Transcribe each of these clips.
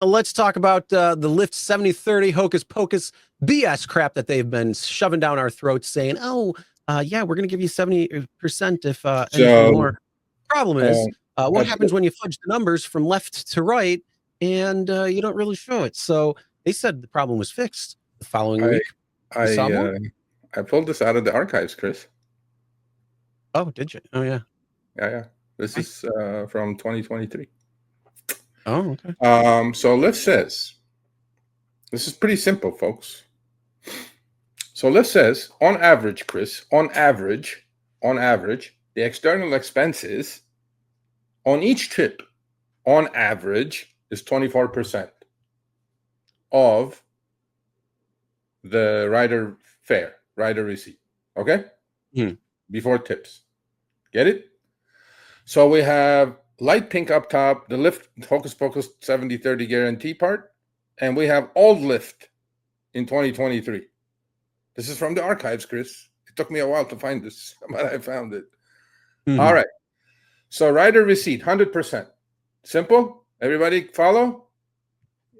Let's talk about the Lyft 70/30 hocus pocus BS crap that they've been shoving down our throats, saying, "Oh, yeah, we're going to give you 70% if anything So more." Problem is, um, what I happens put, when you fudge the numbers from left to right and you don't really show it? So they said the problem was fixed. The following I week, we saw I more. uh, I pulled this out of the archives, Chris. Oh, did you? Oh, yeah. Yeah. This Nice. is from 2023. Oh, okay. So Lyft says this is pretty simple, folks. So Lyft says, on average, Chris, on average, the external expenses on each trip, on average, is 24% of the rider fare, rider receipt. Okay? Hmm. Before tips. Get it? So we have light pink up top, the Lyft Hocus Pocus 70/30 guarantee part, and we have old Lyft in 2023. This is from the archives, Chris. It took me a while to find this, but I found it. All right. So rider receipt, 100%. Simple. Everybody follow?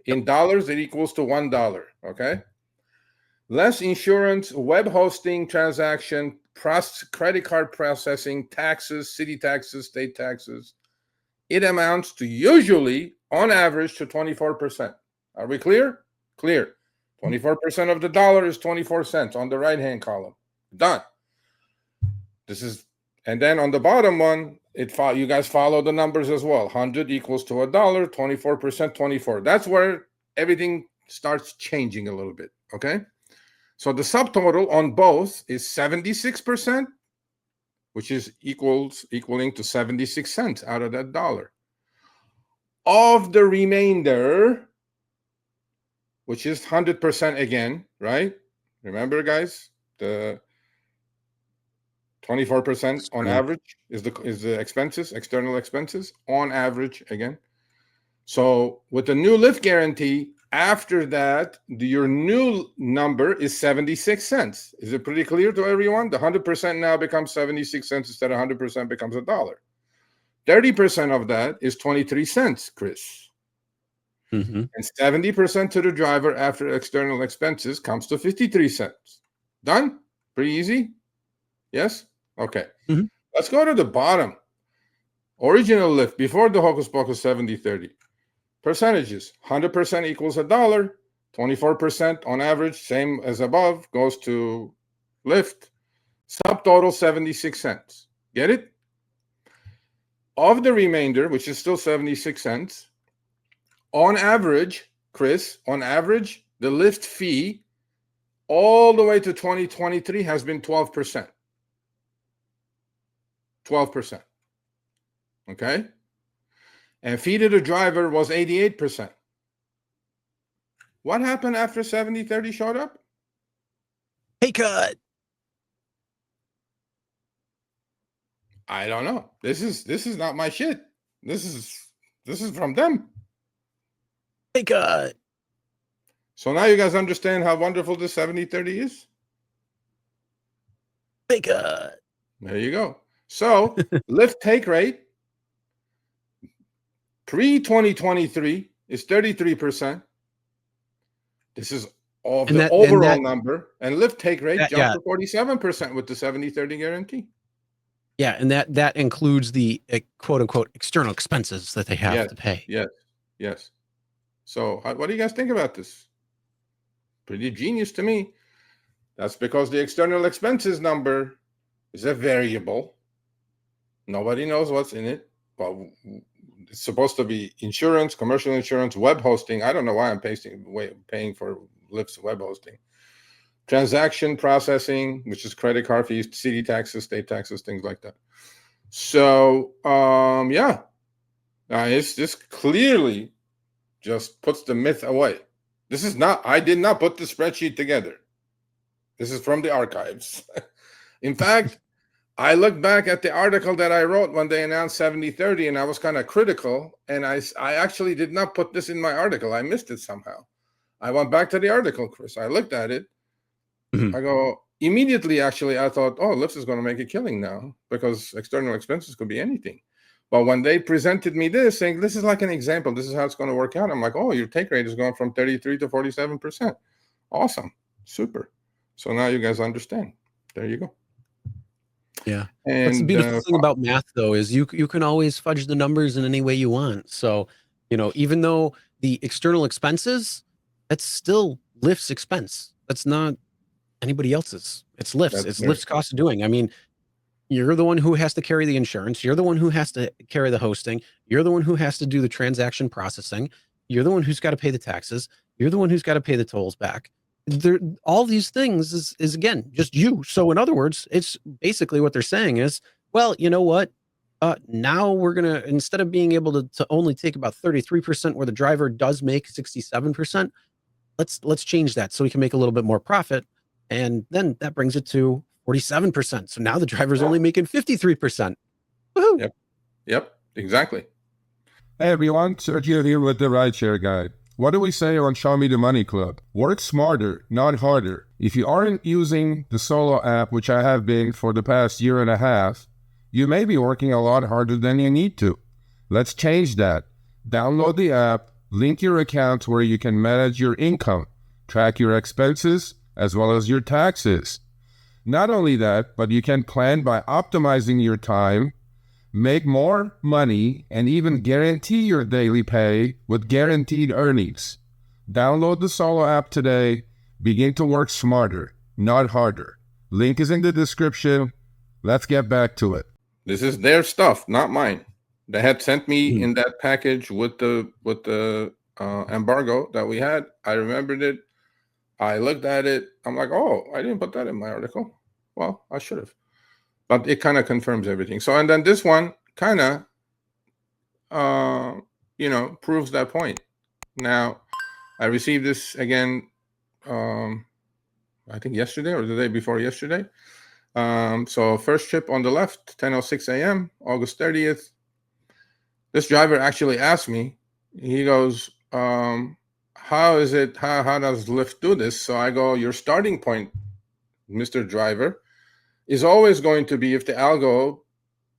In dollars, it equals to $1. Okay. Less insurance, web hosting transaction, credit card processing, taxes, city taxes, state taxes. It amounts to usually, on average, to 24%. Are we clear? Clear. 24% of the dollar is 24 cents on the right-hand column. Done. This is, and then on the bottom one, you guys follow the numbers as well. 100 equals to $1, 24%, 24. That's where everything starts changing a little bit, okay? So the subtotal on both is 76%, which is equaling to 76 cents out of that dollar. Of the remainder, which is 100% again, right? Remember, guys, the 24% on average is the expenses, external expenses on average again. So with the new Lyft guarantee, after that, your new number is 76 cents. Is it pretty clear to everyone? The 100% now becomes 76 cents instead of 100% becomes $1. 30% of that is 23 cents, Chris. And 70% to the driver after external expenses comes to 53 cents. Done? Pretty easy? Yes? Okay. Let's go to the bottom. Original Lyft before the Hocus Pocus 70/30. Percentages. 100% equals $1. 24% on average, same as above, goes to Lyft. Subtotal 76 cents. Get it? Of the remainder, which is still 76 cents, on average, Chris, on average, the Lyft fee all the way to 2023 has been 12%. 12%. Okay? And fee to the driver was 88%. What happened after 70/30 showed up? Pay cut. I don't know. This is not my shit. This is from them. Pay cut. So now you guys understand how wonderful this 70/30 is? Pay cut. There you go. So Lyft take rate pre-2023 is 33%. This is of the overall number. And Lyft take rate jumped to 47% with the 70/30 guarantee. Yeah, and that includes the quote unquote external expenses that they have to pay. Yes. So what do you guys think about this? Pretty genius to me. That's because the external expenses number is a variable. Nobody knows what's in it. Well, it's supposed to be insurance, commercial insurance, web hosting. I don't know why I'm paying for Lyft's web hosting. Transaction processing, which is credit card fees, city taxes, state taxes, things like that. So, this clearly just puts the myth away. This is not, I did not put the spreadsheet together. This is from the archives. In fact, I looked back at the article that I wrote when they announced 70/30, and I was kind of critical, and I actually did not put this in my article. I missed it somehow. I went back to the article, Chris. I looked at it. I go, immediately, actually, I thought, oh, Lyft is going to make a killing now because external expenses could be anything. But when they presented me this, saying this is like an example, this is how it's going to work out, I'm like, oh, your take rate is going from 33 to 47%. Awesome. Super. So now you guys understand. There you go. Yeah. And What's the beautiful thing about math, though, is you can always fudge the numbers in any way you want. So, even though the external expenses, that's still Lyft's expense. That's not anybody else's. It's Lyft's. It's Lyft's cost of doing. I mean, you're the one who has to carry the insurance. You're the one who has to carry the hosting. You're the one who has to do the transaction processing. You're the one who's got to pay the taxes. You're the one who's got to pay the tolls back. All these things is again just you. So in other words, it's basically what they're saying is, well, you know what? Now we're gonna, instead of being able to only take about 33% where the driver does make 67%, let's change that so we can make a little bit more profit, and then that brings it to 47%. So now the driver's only making 53%. Woohoo! Yep, exactly. Hey everyone, Sergio here with the Rideshare Guide. What do we say on Show Me the Money Club? Work smarter, not harder. If you aren't using the Solo app, which I have been for the past year and a half, you may be working a lot harder than you need to. Let's change that. Download the app, link your account where you can manage your income, track your expenses, as well as your taxes. Not only that, but you can plan by optimizing your time, make more money, and even guarantee your daily pay with guaranteed earnings. Download the Solo app today. Begin to work smarter, not harder. Link is in the description. Let's get back to it. This is their stuff, not mine. They had sent me in that package with the embargo that we had. I remembered it. I looked at it. I'm like, oh, I didn't put that in my article. Well, I should have. But it kind of confirms everything. So, and then this one kind of, proves that point. Now, I received this again, I think yesterday or the day before yesterday. So first trip on the left, 10:06 a.m., August 30th. This driver actually asked me, he goes, how is it, how does Lyft do this? So I go, your starting point, Mr. Driver, is always going to be if the algo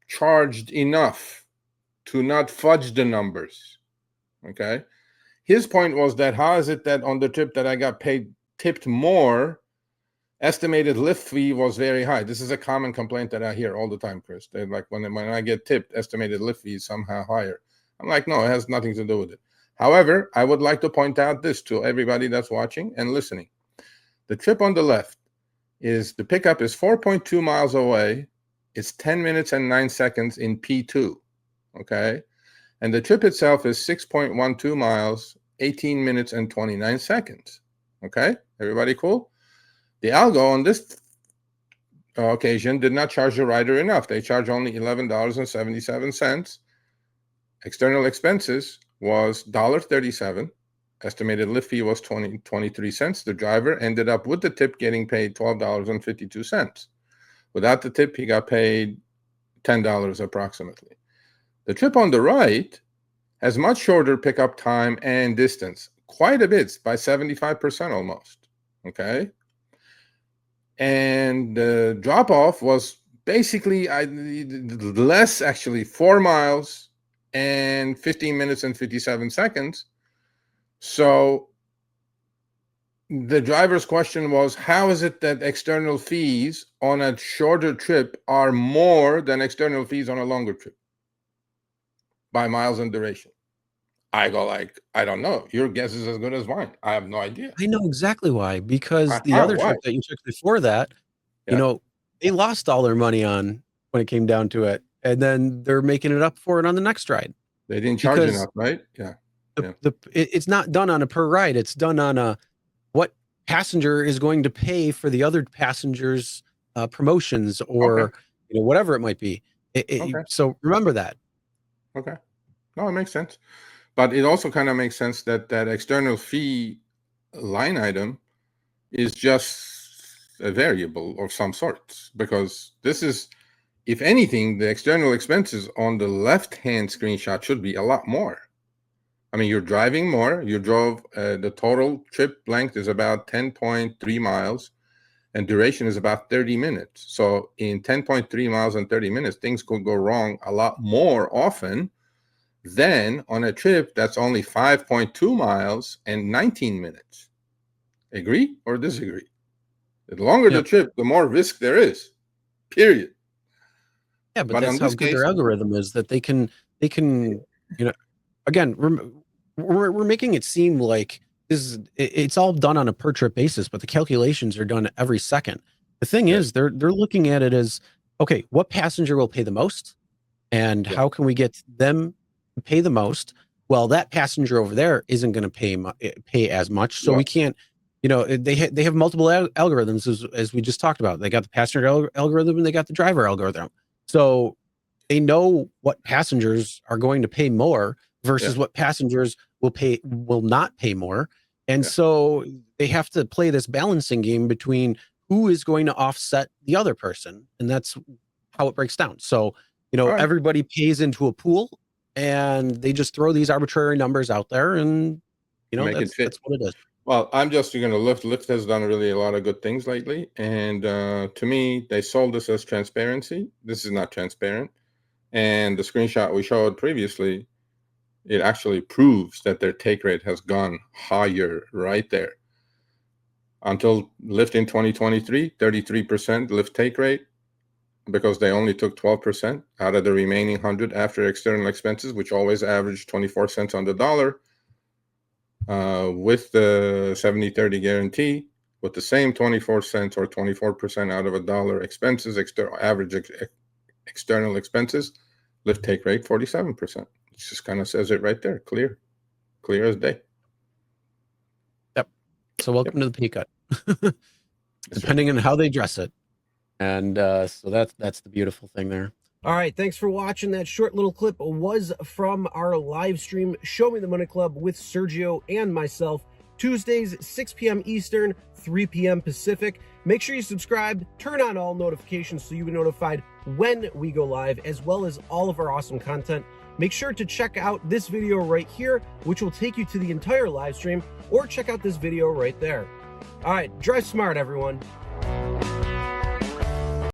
charged enough to not fudge the numbers. Okay. His point was that how is it that on the trip that I got tipped more, estimated Lyft fee was very high? This is a common complaint that I hear all the time, Chris. They're like, when I get tipped, estimated Lyft fee is somehow higher. I'm like, no, it has nothing to do with it. However, I would like to point out this to everybody that's watching and listening. The trip on the left is, the pickup is 4.2 miles away. It's 10 minutes and 9 seconds in P2. Okay. And the trip itself is 6.12 miles, 18 minutes and 29 seconds. Okay. Everybody cool? The algo on this occasion did not charge the rider enough. They charge only $11.77. External expenses was $1.37. Estimated Lyft fee was 23 cents. The driver ended up with the tip getting paid $12.52. Without the tip, he got paid $10 approximately. The trip on the right has much shorter pickup time and distance, quite a bit, by 75% almost. Okay. And the drop-off was basically less, actually, 4 miles and 15 minutes and 57 seconds. So the driver's question was, how is it that external fees on a shorter trip are more than external fees on a longer trip by miles and duration? I go like, I don't know. Your guess is as good as mine. I have no idea. I know exactly why, because the other trip that you took before that, they lost all their money on when it came down to it, and then they're making it up for it on the next ride. They didn't charge enough, right? Yeah. It's not done on a per ride. It's done on a what passenger is going to pay for the other passengers' promotions or whatever it might be. So remember that. Okay. No, it makes sense. But it also kind of makes sense that external fee line item is just a variable of some sort, because this is, if anything, the external expenses on the left-hand screenshot should be a lot more. I mean, you're driving more. You drove, the total trip length is about 10.3 miles. and duration is about 30 minutes. So in 10.3 miles in 30 minutes, things could go wrong a lot more often than on a trip that's only 5.2 miles and 19 minutes. Agree or disagree? The longer the trip, the more risk there is, period. Yeah, but that's how good their algorithm is, that they can, you know, again, we're making it seem like it's all done on a per trip basis, but the calculations are done every second. The thing is, they're looking at it as, okay, what passenger will pay the most, and how can we get them to pay the most? Well, that passenger over there isn't going to pay as much, so we can't. You know, they have multiple algorithms, as we just talked about. They got the passenger algorithm and they got the driver algorithm. So they know what passengers are going to pay more versus what passengers will not pay more. And so they have to play this balancing game between who is going to offset the other person. And that's how it breaks down. So, you know, everybody pays into a pool and they just throw these arbitrary numbers out there, and, you know, that's what it is. Well, I'm just going to Lyft has done really a lot of good things lately. And to me, they sold this as transparency. This is not transparent. And the screenshot we showed previously, it actually proves that their take rate has gone higher right there. Until Lyft in 2023, 33% Lyft take rate, because they only took 12% out of the remaining 100 after external expenses, which always averaged 24 cents on the dollar. With the 70-30 guarantee, with the same 24 cents or 24% out of a dollar expenses, average external expenses, Lyft take rate 47%. It just kind of says it right there, clear as day. Yep. So welcome to the pay cut, depending on how they dress it. And so that's the beautiful thing there. All right, thanks for watching. That short little clip was from our live stream, Show Me the Money Club with Sergio and myself, Tuesdays, 6 p.m. Eastern, 3 p.m. Pacific. Make sure you subscribe, turn on all notifications so you get notified when we go live, as well as all of our awesome content. Make sure to check out this video right here, which will take you to the entire live stream, or check out this video right there. All right, drive smart, everyone.